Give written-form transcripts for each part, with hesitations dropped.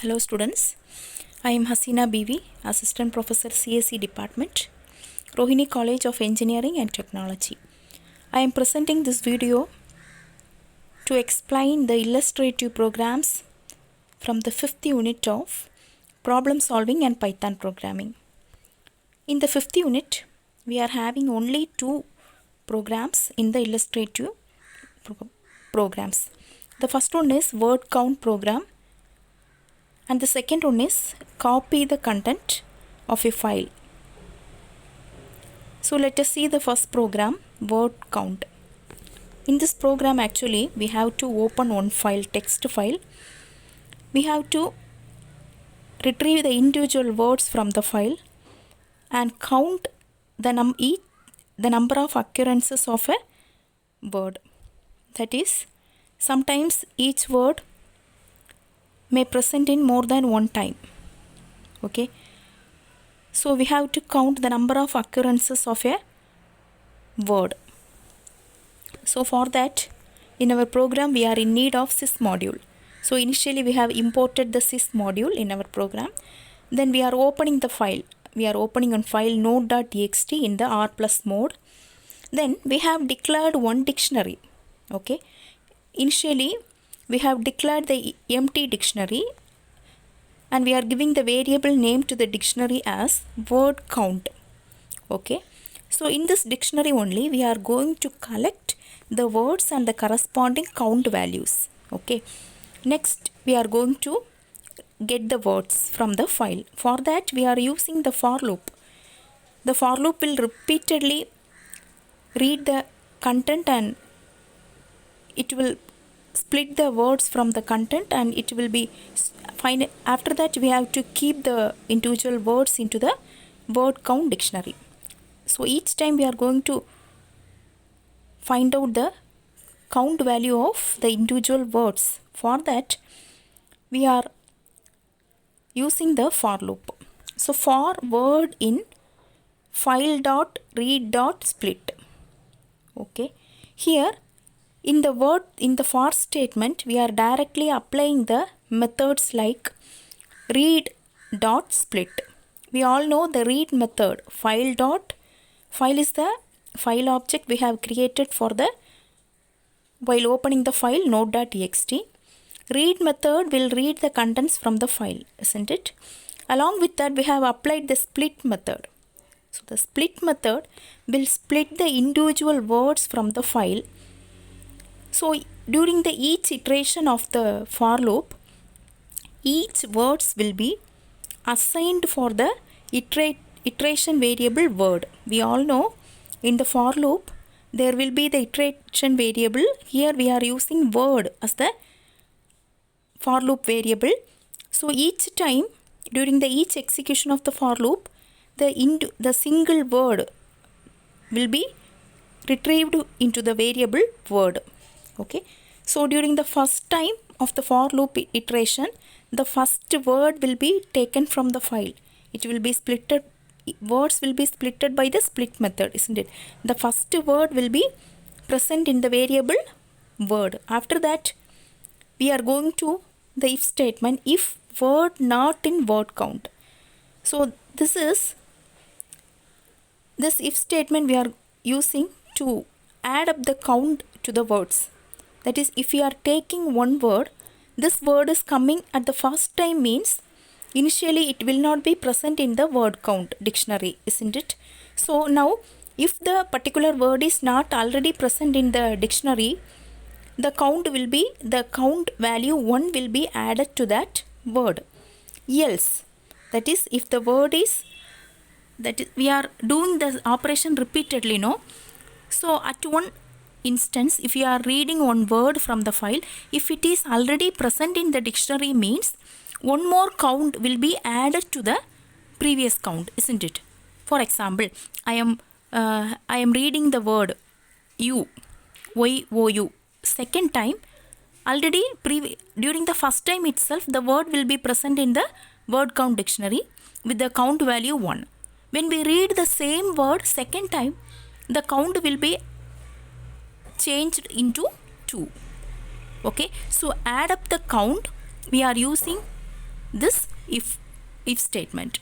Hello students, I am Hasina BV, Assistant Professor CSE Department, Rohini College of Engineering and Technology. I am presenting this video to explain the illustrative programs from the 5th unit of Problem Solving and Python Programming. In the 5th unit, we are having only two programs in the illustrative programs. The first one is word count program. And the second one is copy the content of a file. So let us see the first program, word count. In this program actually we have to open one file, text file. We have to retrieve the individual words from the file and count the number of occurrences of a word. That is, sometimes each word may present in more than one time. Okay, so we have to count the number of occurrences of a word. So for that, in our program we are in need of sys module. So initially we have imported the sys module in our program. Then we are opening the file. We are opening on file node.txt in the R+ mode. Then we have declared one dictionary. Okay, initially we have declared the empty dictionary and we are giving the variable name to the dictionary as word count. Okay, so in this dictionary only we are going to collect the words and the corresponding count values. Okay, next we are going to get the words from the file. For that we are using the for loop. The for loop will repeatedly read the content and it will split the words from the content and it will be fine. After that we have to keep the individual words into the word count dictionary. So each time we are going to find out the count value of the individual words. For that we are using the for loop. So for word in file.read.split. Okay, here in the for statement we are directly applying the methods like read.split. We all know the read method. File is the file object we have created for the while opening the file node.txt. Read method will read the contents from the file, isn't it? Along with that we have applied the split method. So the split method will split the individual words from the file. So during the each iteration of the for loop, each words will be assigned for the iteration variable word. We all know in the for loop there will be the iteration variable. Here we are using word as the for loop variable. So each time during the each execution of the for loop, the single word will be retrieved into the variable word. Okay, so during the first time of the for loop iteration, the first word will be taken from the file. It will be splitted. Words will be splitted by the split method, isn't it? The first word will be present in the variable word. After that we are going to the if statement, if word not in word count. So this if statement we are using to add up the count to the words. That is, if we are taking one word, this word is coming at the first time means initially it will not be present in the word count dictionary, isn't it? So now if the particular word is not already present in the dictionary, the count value 1 will be added to that word. Else, that is, if the word is, we are doing the operation repeatedly, no? So at one instance, if you are reading one word from the file, if it is already present in the dictionary means one more count will be added to the previous count, isn't it? For example, I am reading the word you, y-o-u. Second time, already during the first time itself the word will be present in the word count dictionary with the count value 1. When we read the same word second time, the count will be changed into 2. Okay, so add up the count. We are using this if statement.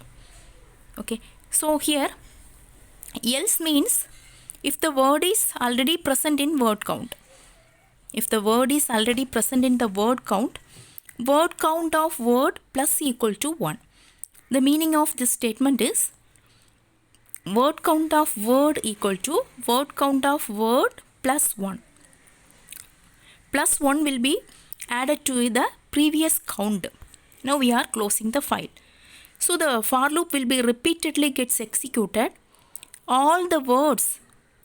Okay, so here else means if the word is already present in word count. If the word is already present in the word count of word plus equal to 1. The meaning of this statement is word count of word equal to word count of word plus 1. Plus 1 will be added to the previous count. Now we are closing the file. So the for loop will be repeatedly gets executed. All the words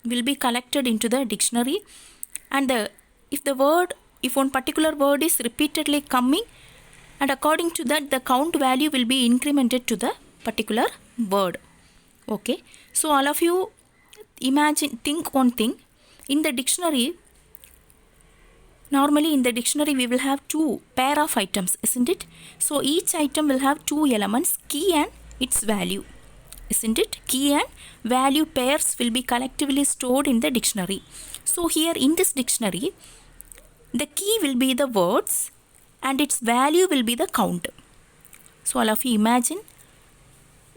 will be collected into the dictionary, and if one particular word is repeatedly coming, and according to that the count value will be incremented to the particular word. Okay, so all of you think one thing. In the dictionary, normally in the dictionary we will have two pair of items, isn't it? So each item will have two elements, key and its value, isn't it? Key and value pairs will be collectively stored in the dictionary. So here in this dictionary, the key will be the words and its value will be the count. So all of you imagine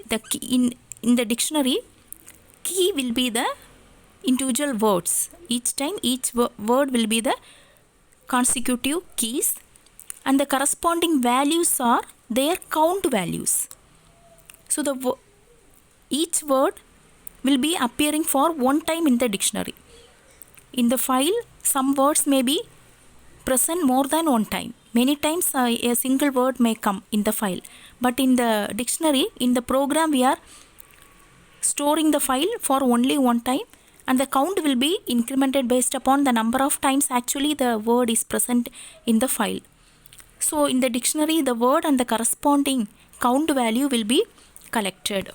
the key in the dictionary, key will be the individual words. Each time each word will be the consecutive keys, and the corresponding values are their count values. So each word will be appearing for one time in the dictionary. In the file, some words may be present more than one time. Many times a single word may come in the file. But in the dictionary, in the program, we are storing the file for only one time, and the count will be incremented based upon the number of times actually the word is present in the file. So in the dictionary, the word and the corresponding count value will be collected.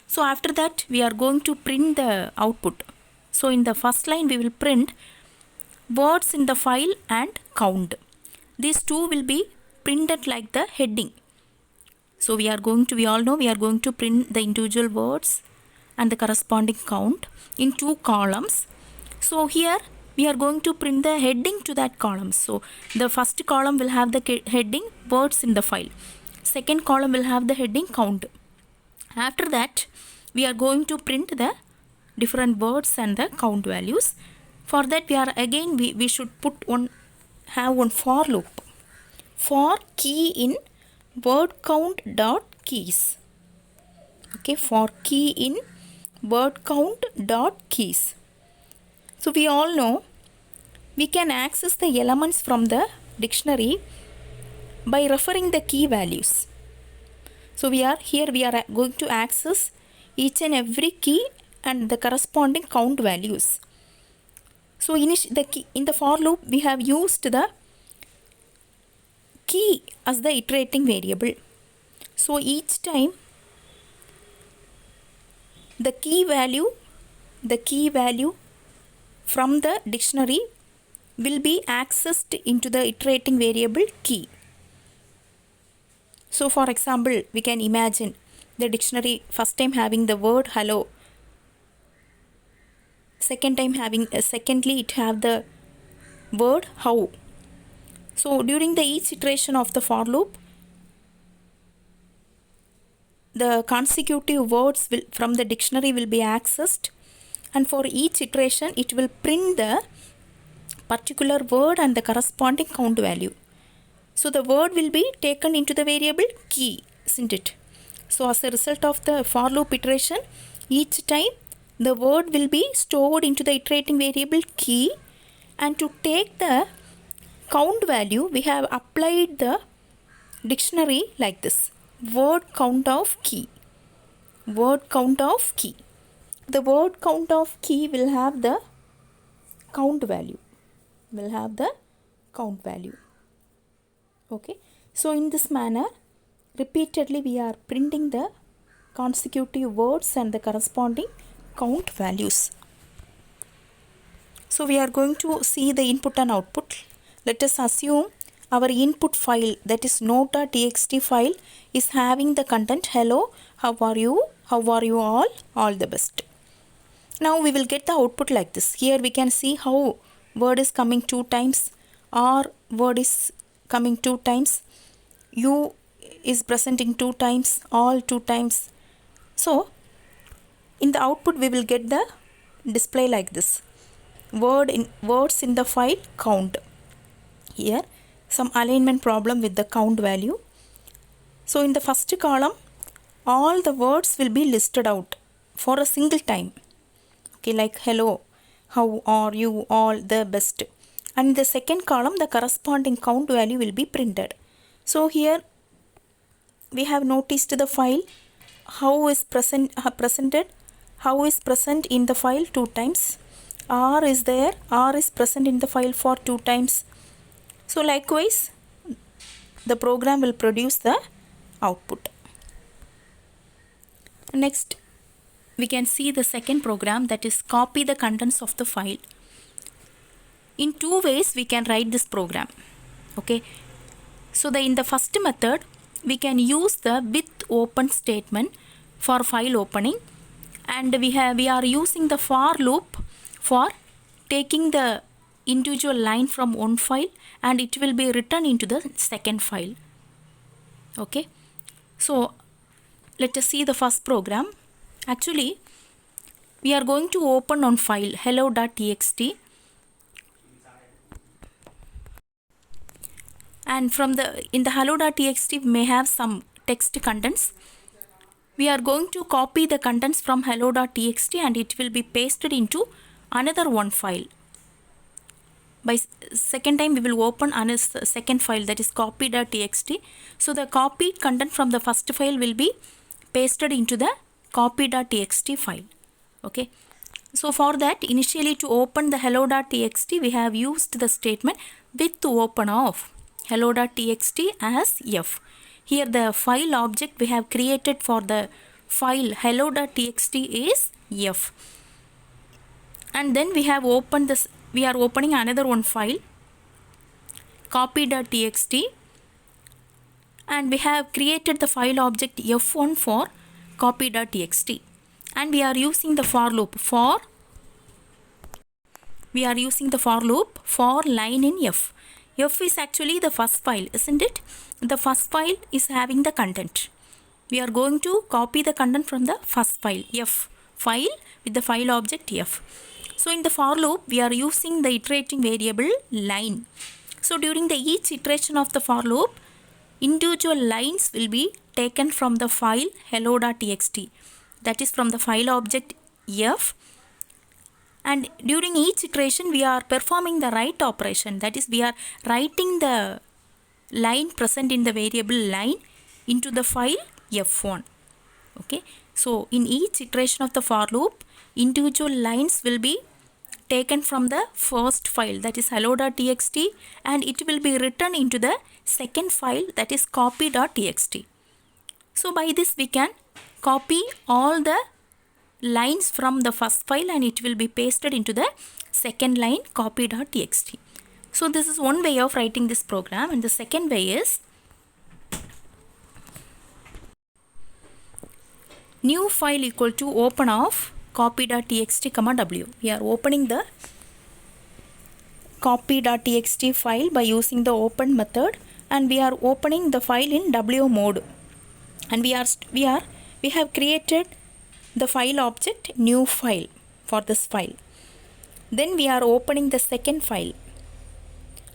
So after that, we are going to print the output. So in the first line, we will print words in the file and count. These two will be printed like the heading. So we all know we are going to print the individual words and the corresponding count in two columns. So here we are going to print the heading to that column. So the first column will have the heading words in the file. Second column will have the heading count. After that, we are going to print the different words and the count values. For that, we should have one for loop. For key in word count dot keys. Okay, for key in word count dot keys. So we all know we can access the elements from the dictionary by referring the key values. So we are going to access each and every key and the corresponding count values. So in the for loop, we have used the key as the iterating variable. So each time the key value from the dictionary will be accessed into the iterating variable key. So for example, we can imagine the dictionary first time having the word hello, secondly it have the word how. So during the each iteration of the for loop, the consecutive words from the dictionary will be accessed, and for each iteration it will print the particular word and the corresponding count value. So the word will be taken into the variable key, isn't it? So as a result of the for loop iteration, each time the word will be stored into the iterating variable key, and to take the count value, we have applied the dictionary like this: word count of key. Word count of key. The word count of key will have the count value. Okay. So in this manner, repeatedly we are printing the consecutive words and the corresponding count values. So we are going to see the input and output. Let us assume our input file, that is note.txt file, is having the content hello, how are you all the best. Now we will get the output like this. Here we can see how word is coming 2 times, or word is coming 2 times, you is presenting 2 times, all 2 times. So in the output we will get the display like this. Words in the file count. Here some alignment problem with the count value. So in the first column all the words will be listed out for a single time. Okay, like hello, how are you, all the best. And in the second column the corresponding count value will be printed. So here we have noticed the file how is presented, how is present in the file 2 times. R is there, R is present in the file for 2 times. So likewise the program will produce the output. Next we can see the second program, that is copy the contents of the file. In 2 ways we can write this program. Okay, so in the first method we can use the with open statement for file opening, and we are using the for loop for taking the individual line from one file and it will be written into the second file. Okay, so let us see the first program. Actually we are going to open on file hello.txt, and from in the hello.txt we may have some text contents. We are going to copy the contents from hello.txt and it will be pasted into another one file. By second time we will open another second file, that is copy.txt. So the copied content from the first file will be pasted into the copy.txt file. Okay, so for that initially to open the hello.txt we have used the statement with open of hello.txt as f. Here the file object we have created for the file hello.txt is f, and then we have opened this, we are opening another one file copy.txt, and we have created the file object f1 for copy.txt, and we are using the for loop for line in f. F is actually the first file, isn't it? The first file is having the content. We are going to copy the content from the first file f file with the file object f. So in the for loop we are using the iterating variable line. So during the each iteration of the for loop, individual lines will be taken from the file hello.txt, that is from the file object f, and during each iteration we are performing the write operation, that is we are writing the line present in the variable line into the file f1. Okay, so in each iteration of the for loop individual lines will be taken from the first file, that is hello.txt, and it will be written into the second file, that is copy.txt. So by this we can copy all the lines from the first file and it will be pasted into the second line copy.txt. So this is one way of writing this program, and the second way is new file equal to open of copy.txt comma w. We are opening the copy.txt file by using the open method, and we are opening the file in w mode, and we have created the file object new file for this file. Then we are opening the second file,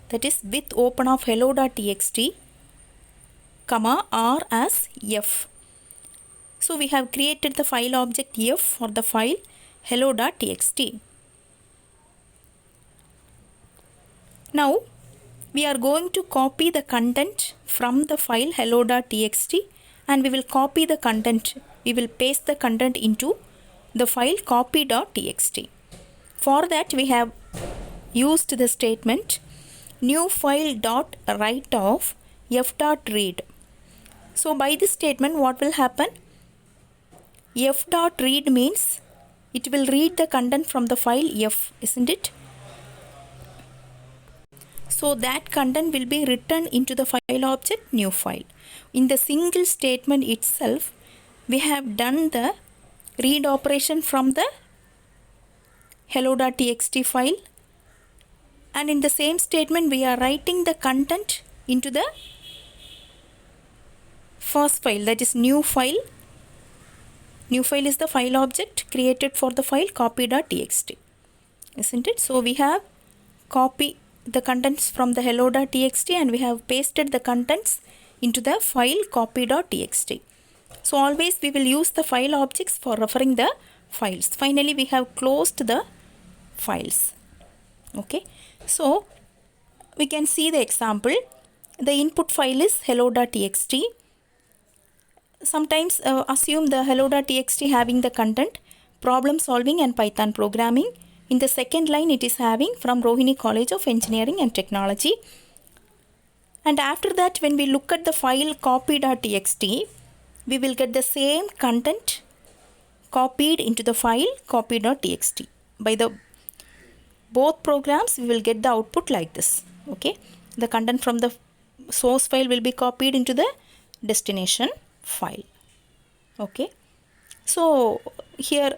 that is with open of hello.txt comma r as f. So we have created the file object f for the file hello.txt. Now we are going to copy the content from the file hello.txt, and we will copy the content, we will paste the content into the file copy.txt. For that we have used the statement new file dot write of f dot read. So by this statement what will happen? F dot read means it will read the content from the file f, isn't it? So that content will be written into the file object new file. In the single statement itself we have done the read operation from the hello.txt file, and in the same statement we are writing the content into the first file, that is new file. New file is the file object created for the file copy.txt, isn't it? So we have copy the contents from the hello.txt and we have pasted the contents into the file copy.txt. So always we will use the file objects for referring the files. Finally we have closed the files. Okay, so we can see the example. The input file is hello.txt. Sometimes assume the hello.txt having the content problem solving and Python programming. In the second line it is having from Rohini College of Engineering and Technology. And after that, when we look at the file copy.txt, we will get the same content copied into the file copy.txt. By the both programs we will get the output like this. Okay, the content from the source file will be copied into the destination file. Okay, so here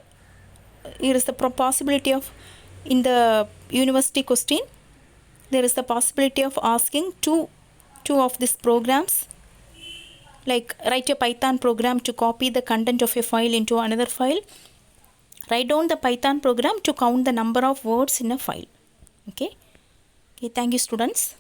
is the possibility of, in the university question, there is the possibility of asking two of these programs, like write a Python program to copy the content of a file into another file. Write down the Python program to count the number of words in a file. Okay, thank you students.